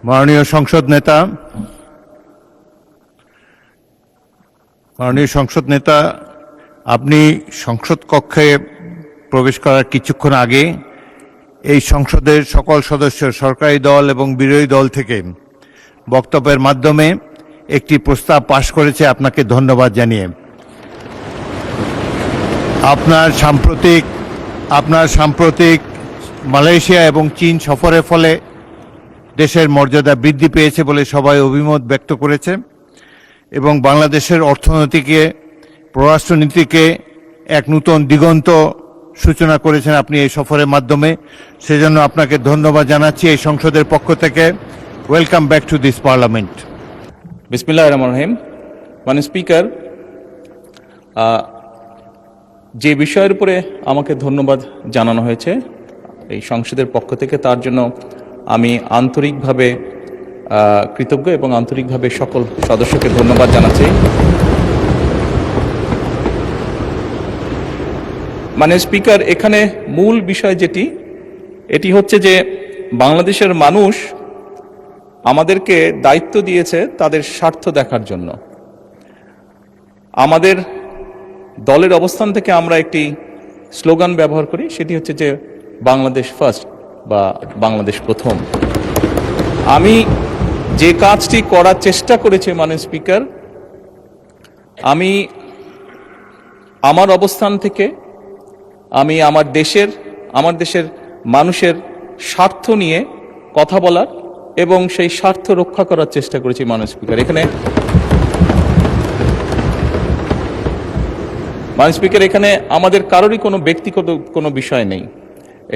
মাননীয় সংসদ নেতা, আপনি সংসদ কক্ষে প্রবেশ করার কিছুক্ষণ আগে এই সংসদের সকল সদস্য, সরকারি দল এবং বিরোধী দল থেকে বক্তব্যের মাধ্যমে একটি প্রস্তাব পাশ করেছে। আপনাকে ধন্যবাদ জানিয়ে আপনার সাম্প্রতিক মালয়েশিয়া এবং চীন সফরের ফলে দেশের মর্যাদা বৃদ্ধি পেয়েছে বলে সবাই অভিমত ব্যক্ত করেছে এবং বাংলাদেশের অর্থনীতিকে, পররাষ্ট্রনীতিকে এক নূতন দিগন্ত সূচনা করেছেন আপনি এই সফরের মাধ্যমে। সেজন্য আপনাকে ধন্যবাদ জানাচ্ছি এই সংসদের পক্ষ থেকে। Welcome back to this parliament. বিসমিল্লাহির রহমানির রহিম। মাননীয় স্পিকার, যে বিষয়ের উপরে আমাকে ধন্যবাদ জানানো হয়েছে এই সংসদের পক্ষ থেকে, তার জন্য আমি আন্তরিকভাবে কৃতজ্ঞ এবং আন্তরিকভাবে সকল সদস্যকে ধন্যবাদ জানাচ্ছি। মাননীয় স্পিকার, এখানে মূল বিষয় এটি হচ্ছে যে বাংলাদেশের মানুষ আমাদেরকে দায়িত্ব দিয়েছে তাদের স্বার্থ দেখার জন্য। আমাদের দলের অবস্থান থেকে আমরা একটি স্লোগান ব্যবহার করি, সেটি হচ্ছে যে বাংলাদেশ ফার্স্ট বা বাংলাদেশ প্রথম। আমি যে কাজটি করার চেষ্টা করেছি মাননীয় স্পিকার, আমি আমার অবস্থান থেকে আমি আমার দেশের মানুষের স্বার্থ নিয়ে কথা বলার এবং সেই স্বার্থ রক্ষা করার চেষ্টা করেছি মাননীয় স্পিকার। মাননীয় স্পিকার, এখানে আমাদের কারোরই কোনো ব্যক্তিগত কোনো বিষয় নেই।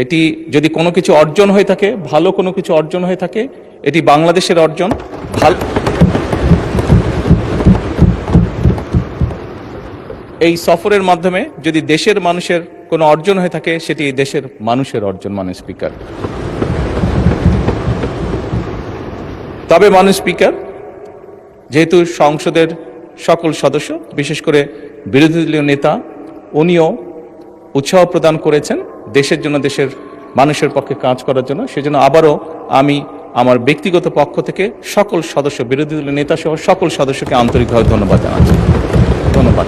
এটি যদি কোনো কিছু অর্জন হয়ে থাকে, ভালো কোনো কিছু অর্জন হয়ে থাকে, এটি বাংলাদেশের অর্জন। এই সফরের মাধ্যমে যদি দেশের মানুষের কোনো অর্জন হয়ে থাকে, সেটি দেশের মানুষের অর্জন মাননীয় স্পিকার। তবে মাননীয় স্পিকার, যেহেতু সংসদের সকল সদস্য, বিশেষ করে বিরোধী দলীয় নেতা, উনিও উৎসাহ প্রদান করেছেন দেশের জন্য, দেশের মানুষের পক্ষে কাজ করার জন্য, সেজন্য আবারও আমি আমার ব্যক্তিগত পক্ষ থেকে সকল সদস্য, বিরোধী দলীয় নেতা সহ সকল সদস্যকে আন্তরিকভাবে ধন্যবাদ জানাচ্ছি। ধন্যবাদ।